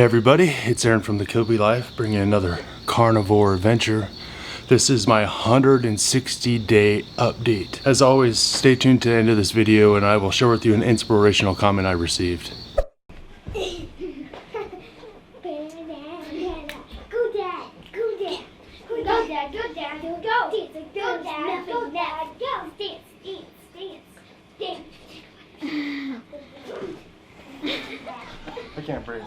everybody, it's Aaron from the Kobe Life, bringing another carnivore adventure. This is my 160-day update. As always, stay tuned to the end of this video and I will share with you an inspirational comment I received. I can't breathe.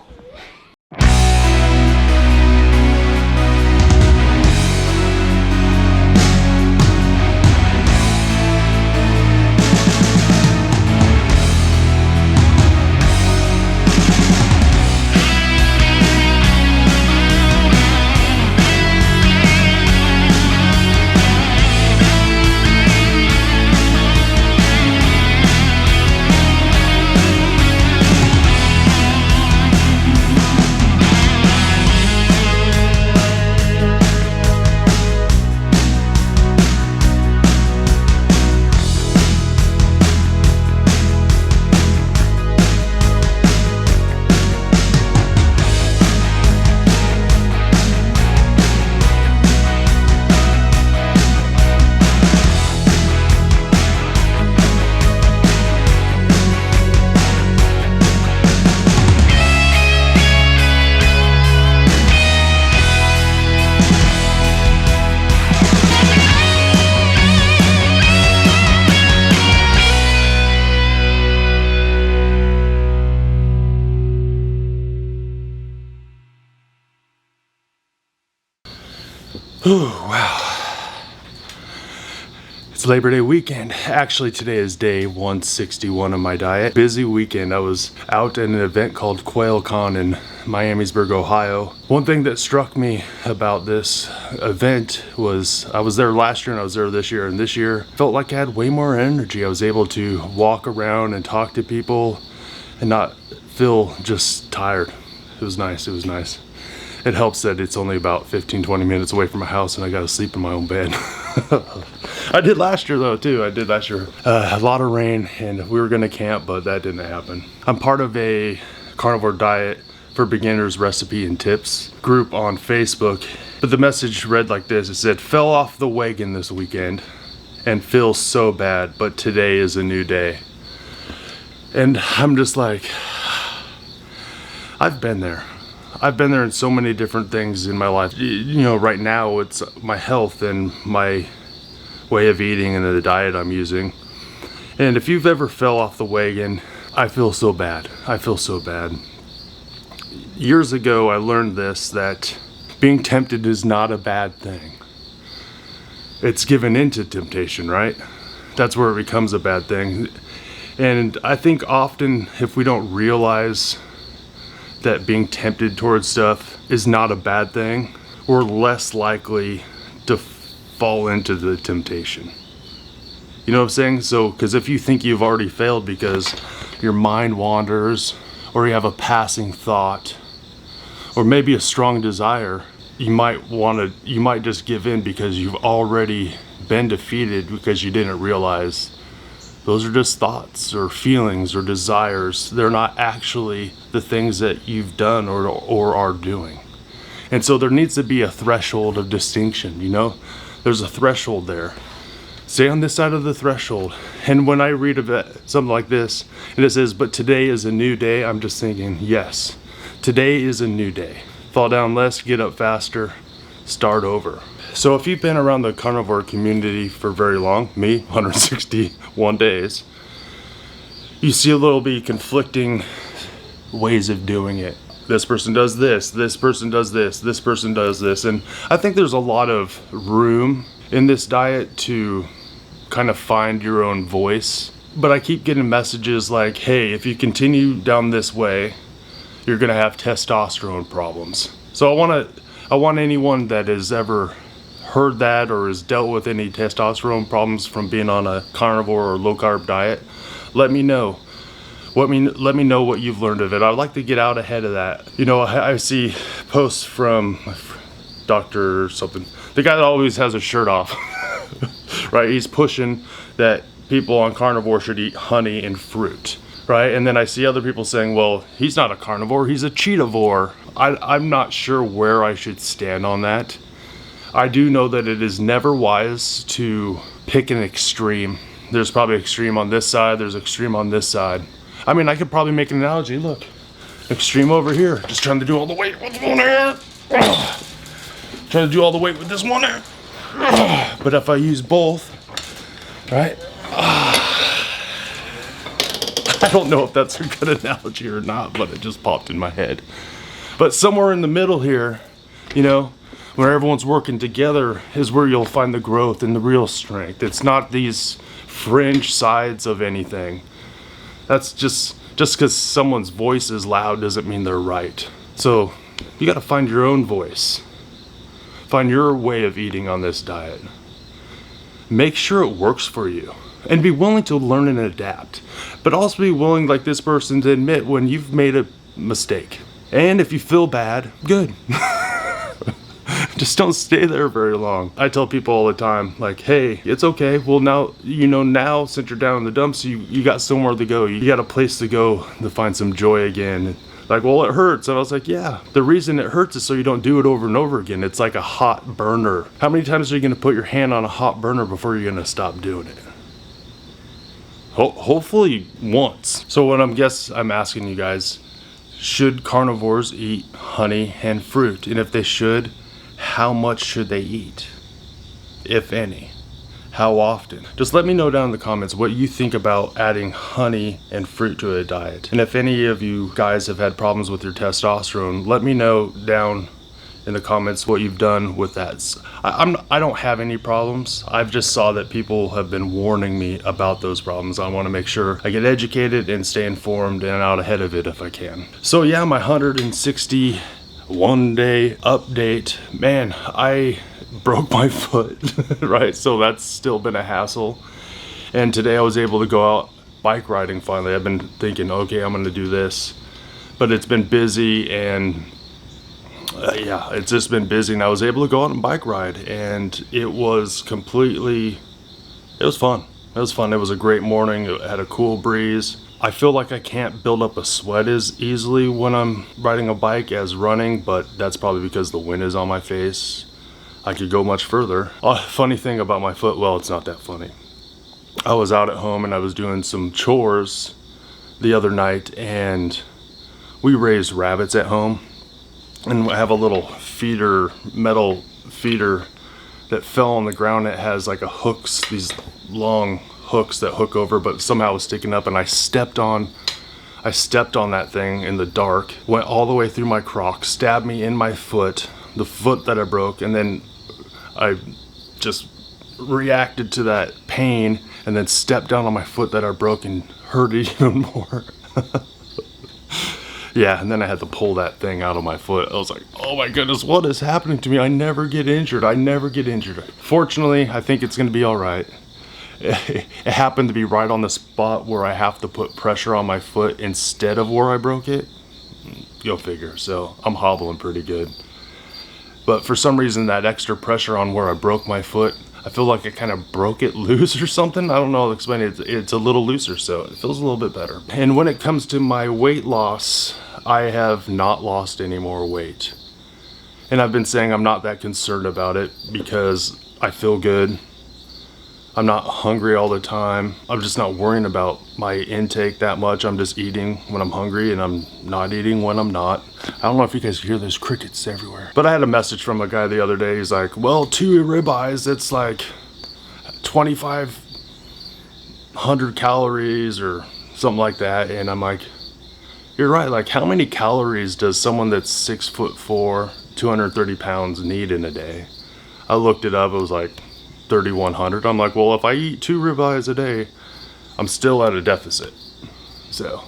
Ooh, wow. It's Labor Day weekend. Actually, today is day 161 of my diet. Busy weekend. I was out at an event called QuailCon in Miamisburg, Ohio. One thing that struck me about this event was I was there last year and I was there this year, and this year felt like I had way more energy. I was able to walk around and talk to people and not feel just tired. It was nice. It was nice. It helps that it's only about 15-20 minutes away from my house and I gotta sleep in my own bed. I did last year though too. A lot of rain and we were gonna camp, but that didn't happen. I'm part of a carnivore diet for beginners recipe and tips group on Facebook. But the message read like this. It said, fell off the wagon this weekend and feel so bad, but today is a new day. And I'm just like, I've been there. I've been there in so many different things in my life. You know, right now it's my health and my way of eating and the diet I'm using. And if you've ever fell off the wagon, I feel so bad. I feel so bad. Years ago, I learned this, that being tempted is not a bad thing. It's given into temptation, right? That's where it becomes a bad thing. And I think often if we don't realize that being tempted towards stuff is not a bad thing, we're less likely to fall into the temptation. You know what I'm saying? So, because if you think you've already failed because your mind wanders, or you have a passing thought, or maybe a strong desire, you might just give in because you've already been defeated because you didn't realize those are just thoughts or feelings or desires. They're not actually the things that you've done or are doing. And so there needs to be a threshold of distinction, you know? There's a threshold there. Stay on this side of the threshold. And when I read about something like this, and it says, but today is a new day, I'm just thinking, yes, today is a new day. Fall down less, get up faster, start over. So if you've been around the carnivore community for very long, me, 161 days, you see a little bit conflicting ways of doing it. This person does this person does this person does this. And I think there's a lot of room in this diet to kind of find your own voice. But I keep getting messages like, hey, if you continue down this way, you're gonna have testosterone problems. So I want anyone that has ever heard that or has dealt with any testosterone problems from being on a carnivore or low carb diet, let me know. Let me know what you've learned of it. I'd like to get out ahead of that. You know, I see posts from Dr. something, the guy that always has his shirt off, right? He's pushing that people on carnivore should eat honey and fruit, right? And then I see other people saying, well, he's not a carnivore, he's a cheetavore. I'm not sure where I should stand on that. I do know that it is never wise to pick an extreme. There's probably extreme on this side, there's extreme on this side. I mean, I could probably make an analogy. Look, extreme over here, just trying to do all the weight with one hand. Trying to do all the weight with this one hand. But if I use both, right? I don't know if that's a good analogy or not, but it just popped in my head. But somewhere in the middle here, you know, where everyone's working together is where you'll find the growth and the real strength. It's not these fringe sides of anything. That's just because someone's voice is loud doesn't mean they're right. So you got to find your own voice. Find your way of eating on this diet. Make sure it works for you. And be willing to learn and adapt. But also be willing, like this person, to admit when you've made a mistake. And if you feel bad, good. Just don't stay there very long. I tell people all the time, like, hey, it's okay. Well, now, now since you're down in the dumps, you got somewhere to go. You got a place to go to find some joy again. Like, well, it hurts. And I was like, yeah, the reason it hurts is so you don't do it over and over again. It's like a hot burner. How many times are you going to put your hand on a hot burner before you're going to stop doing it? Hopefully once. So what I'm asking you guys, should carnivores eat honey and fruit? And if they should, how much should they eat? If any. How often? Just let me know down in the comments what you think about adding honey and fruit to a diet. And if any of you guys have had problems with your testosterone, let me know down in the comments what you've done with that. I don't have any problems. I've just saw that people have been warning me about those problems. I want to make sure I get educated and stay informed and out ahead of it if I can. So yeah, my 161 day update. Man, I broke my foot, right? So that's still been a hassle. And today I was able to go out bike riding finally. I've been thinking, okay, I'm going to do this. But it's been busy and yeah, it's just been busy, and I was able to go out and bike ride, and it was fun. It was fun. It was a great morning. It had a cool breeze. I feel like I can't build up a sweat as easily when I'm riding a bike as running, but that's probably because the wind is on my face. I could go much further. Funny thing about my foot, well, it's not that funny. I was out at home and I was doing some chores the other night, and we raised rabbits at home. And I have a little metal feeder that fell on the ground. It has like these long hooks that hook over, but somehow it was sticking up, and I stepped on that thing in the dark, went all the way through my Crocs, stabbed me in my foot, the foot that I broke, and then I just reacted to that pain and then stepped down on my foot that I broke and hurt it even more. Yeah, and then I had to pull that thing out of my foot. I was like, oh my goodness, what is happening to me? I never get injured. Fortunately, I think it's going to be all right. It happened to be right on the spot where I have to put pressure on my foot instead of where I broke it. Go figure. So I'm hobbling pretty good. But for some reason, that extra pressure on where I broke my foot, I feel like I kind of broke it loose or something. I don't know how to explain it. It's a little looser, so it feels a little bit better. And when it comes to my weight loss, I have not lost any more weight. And I've been saying I'm not that concerned about it because I feel good. I'm not hungry all the time. I'm just not worrying about my intake that much. I'm just eating when I'm hungry and I'm not eating when I'm not. I don't know if you guys hear those crickets everywhere. But I had a message from a guy the other day. He's like, well, 2 ribeyes, it's like 2,500 calories or something like that. And I'm like, you're right. Like, how many calories does someone that's 6'4", 230 pounds need in a day? I looked it up. It was like 3,100. I'm like, well, if I eat 2 ribeyes a day, I'm still at a deficit. So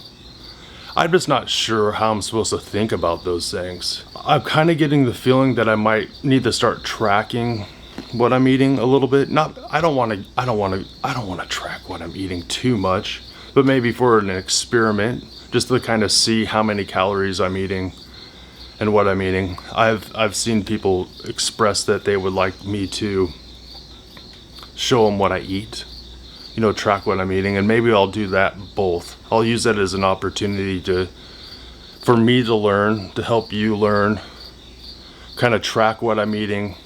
I'm just not sure how I'm supposed to think about those things. I'm kind of getting the feeling that I might need to start tracking what I'm eating a little bit. I don't want to track what I'm eating too much, but maybe for an experiment, just to kind of see how many calories I'm eating and what I'm eating. I've seen people express that they would like me to show them what I eat track what I'm eating, and maybe I'll do that both. I'll use that as an opportunity for me to learn, to help you learn, kind of track what I'm eating,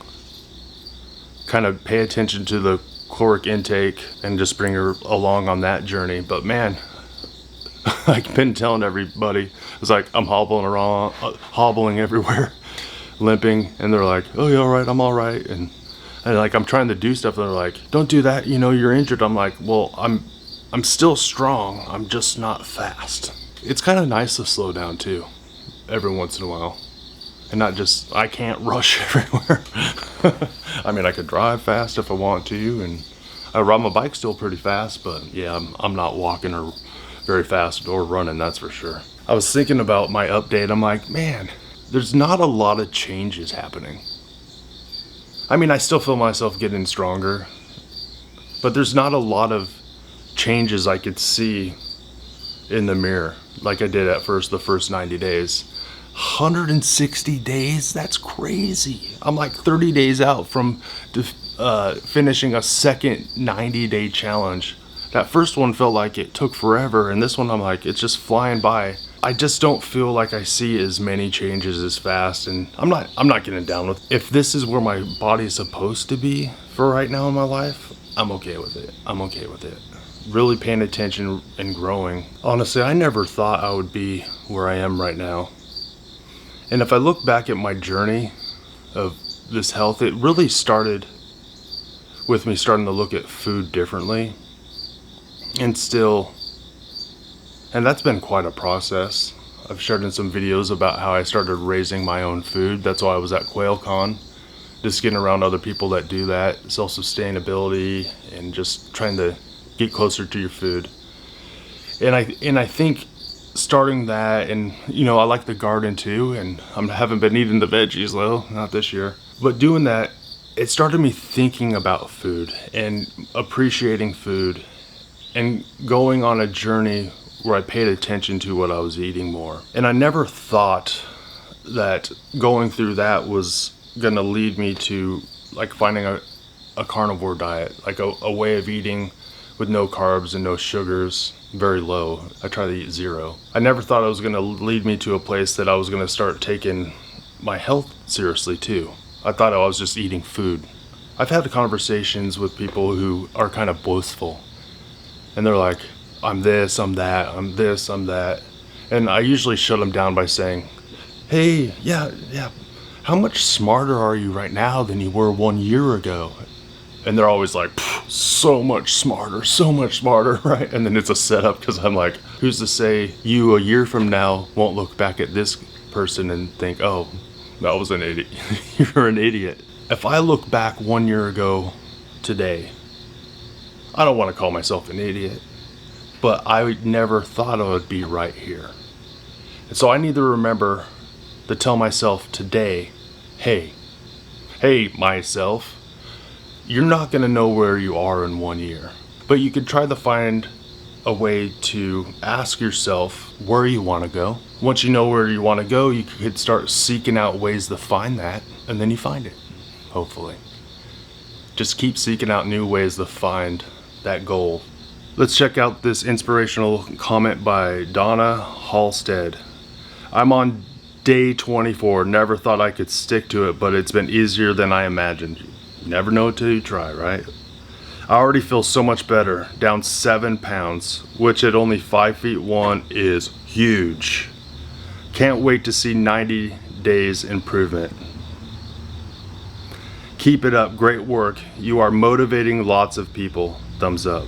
kind of pay attention to the caloric intake, and just bring her along on that journey. But man, I've been telling everybody, it's like I'm hobbling around, hobbling everywhere, limping, and they're like, "Oh, you all right?" "I'm all right." And like I'm trying to do stuff, and they're like, "Don't do that, you're injured." I'm like, "Well, I'm still strong. I'm just not fast." It's kind of nice to slow down too, every once in a while, and not just, I can't rush everywhere. I mean, I could drive fast if I want to, and I ride my bike still pretty fast, but yeah, I'm not walking or very fast or running, that's for sure. I was thinking about my update. I'm like, man, there's not a lot of changes happening. I mean, I still feel myself getting stronger, but there's not a lot of changes I could see in the mirror like I did at first, the first 90 days. 160 days? That's crazy. I'm like 30 days out from finishing a second 90-day challenge. That first one felt like it took forever, and this one I'm like, it's just flying by. I just don't feel like I see as many changes as fast, and I'm not getting down with it. If this is where my body's supposed to be for right now in my life, I'm okay with it. I'm okay with it. Really paying attention and growing. Honestly, I never thought I would be where I am right now. And if I look back at my journey of this health, it really started with me starting to look at food differently. And that's been quite a process. I've shared in some videos about how I started raising my own food. That's why I was at QuailCon, just getting around other people that do that, self-sustainability, and just trying to get closer to your food. And I think starting that, and I like the garden too, and I haven't been eating the veggies though, not this year. But doing that, it started me thinking about food and appreciating food, and going on a journey where I paid attention to what I was eating more. And I never thought that going through that was gonna lead me to like finding a carnivore diet, like a way of eating with no carbs and no sugars, very low. I try to eat zero. I never thought it was gonna lead me to a place that I was gonna start taking my health seriously too. I thought I was just eating food. I've had conversations with people who are kind of boastful, and they're like, "I'm this, I'm that, I'm this, I'm that." And I usually shut them down by saying, "Hey, yeah, how much smarter are you right now than you were 1 year ago?" And they're always like, so much smarter, right? And then it's a setup, because I'm like, who's to say you a year from now won't look back at this person and think, "Oh, that was an idiot." You're an idiot. If I look back 1 year ago today, I don't want to call myself an idiot, but I never thought I would be right here. And so I need to remember to tell myself today, hey myself, you're not going to know where you are in 1 year, but you could try to find a way to ask yourself where you want to go. Once you know where you want to go, you could start seeking out ways to find that, and then you find it, hopefully. Just keep seeking out new ways to find that goal. Let's check out this inspirational comment by Donna Halstead. "I'm on day 24. Never thought I could stick to it, but it's been easier than I imagined." You never know until you try, right? "I already feel so much better, down 7 pounds, which at only 5'1" is huge. Can't wait to see 90 days improvement. Keep it up, great work. You are motivating lots of people. Thumbs up.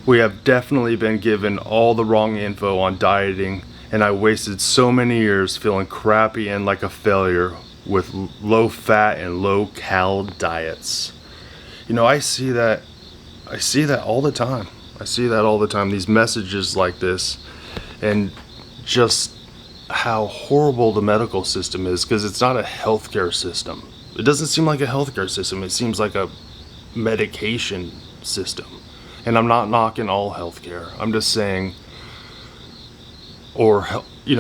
We have definitely been given all the wrong info on dieting, and I wasted so many years feeling crappy and like a failure with low fat and low cal diets." I see that all the time. These messages like this, and just how horrible the medical system is, because it's not a healthcare system. It doesn't seem like a healthcare system. It seems like a medication system. And I'm not knocking all healthcare. I'm just saying, or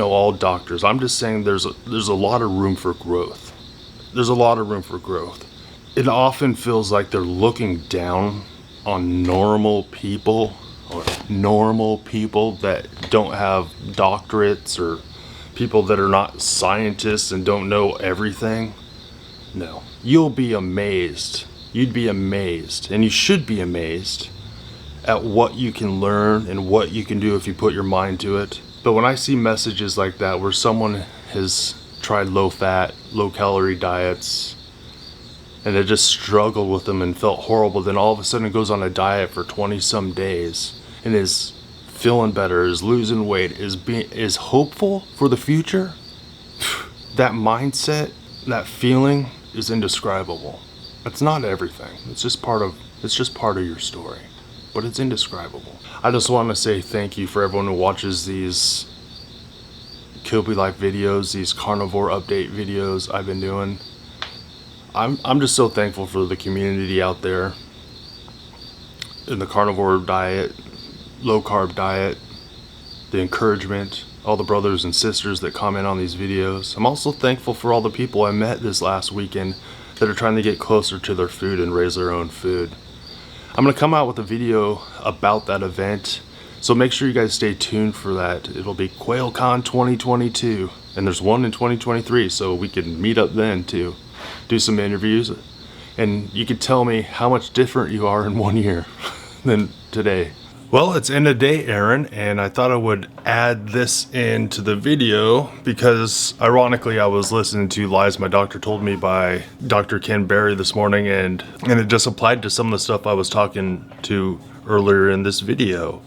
all doctors. I'm just saying there's a lot of room for growth. There's a lot of room for growth. It often feels like they're looking down on normal people, or normal people that don't have doctorates, or people that are not scientists and don't know everything. No, you'll be amazed. You'd be amazed, and you should be amazed at what you can learn and what you can do if you put your mind to it. But when I see messages like that where someone has tried low fat, low calorie diets and they just struggled with them and felt horrible, then all of a sudden goes on a diet for 20 some days and is feeling better, is losing weight, is hopeful for the future, that mindset, that feeling is indescribable. It's not everything. It's just part of your story, but it's indescribable. I just want to say thank you for everyone who watches these Kobe Life videos, these carnivore update videos I've been doing. I'm just so thankful for the community out there in the carnivore diet, low carb diet, the encouragement, all the brothers and sisters that comment on these videos. I'm also thankful for all the people I met this last weekend that are trying to get closer to their food and raise their own food. I'm going to come out with a video about that event, so make sure you guys stay tuned for that. It'll be QuailCon 2022, and there's one in 2023, so we can meet up then too, do some interviews, and you can tell me how much different you are in 1 year than today. Well, it's end of day, Aaron, and I thought I would add this into the video because, ironically, I was listening to Lies My Doctor Told Me by Dr. Ken Berry this morning, and it just applied to some of the stuff I was talking to earlier in this video.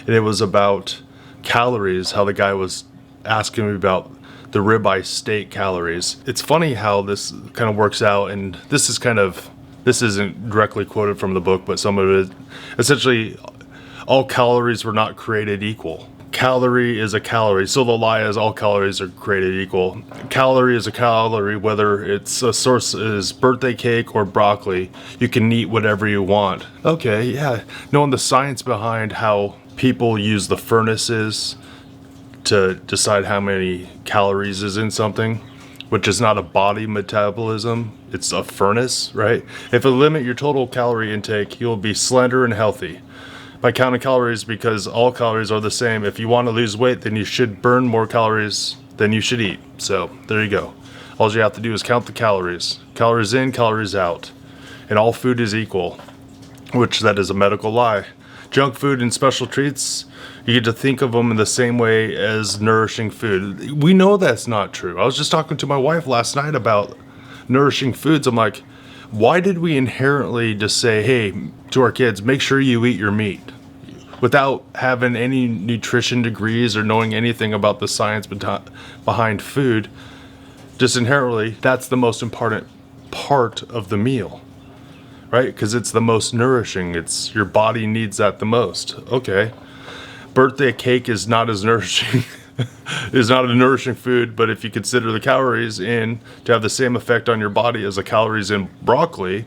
And it was about calories, how the guy was asking me about the ribeye steak calories. It's funny how this kind of works out, and this isn't directly quoted from the book, but some of it, essentially, all calories were not created equal. Calorie is a calorie. So the lie is all calories are created equal. Calorie is a calorie, whether it's a source is birthday cake or broccoli. You can eat whatever you want. Okay, yeah. Knowing the science behind how people use the furnaces to decide how many calories is in something, which is not a body metabolism, it's a furnace, right? If you limit your total calorie intake, you'll be slender and healthy. By counting calories, because all calories are the same. If you want to lose weight, then you should burn more calories than you should eat. So there you go. All you have to do is count the calories. Calories in, calories out. And all food is equal, which that is a medical lie. Junk food and special treats, you get to think of them in the same way as nourishing food. We know that's not true. I was just talking to my wife last night about nourishing foods. I'm like, why did we inherently just say, hey, to our kids, make sure you eat your meat, without having any nutrition degrees or knowing anything about the science behind food? Just inherently, that's the most important part of the meal, right? Because it's the most nourishing. It's your body needs that the most. Okay, birthday cake is not as nourishing. Is not a nourishing food, but if you consider the calories in to have the same effect on your body as the calories in broccoli,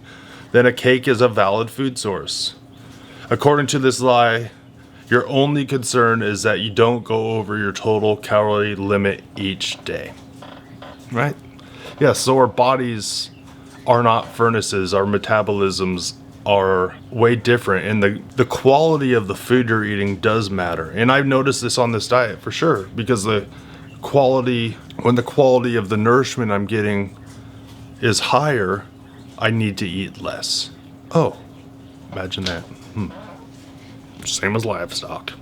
then a cake is a valid food source. According to this lie, your only concern is that you don't go over your total calorie limit each day, right? Yeah, so our bodies are not furnaces. Our metabolisms are way different, and the quality of the food you're eating does matter. And I've noticed this on this diet for sure, because when the quality of the nourishment I'm getting is higher, I need to eat less. Oh, imagine that. Same as livestock.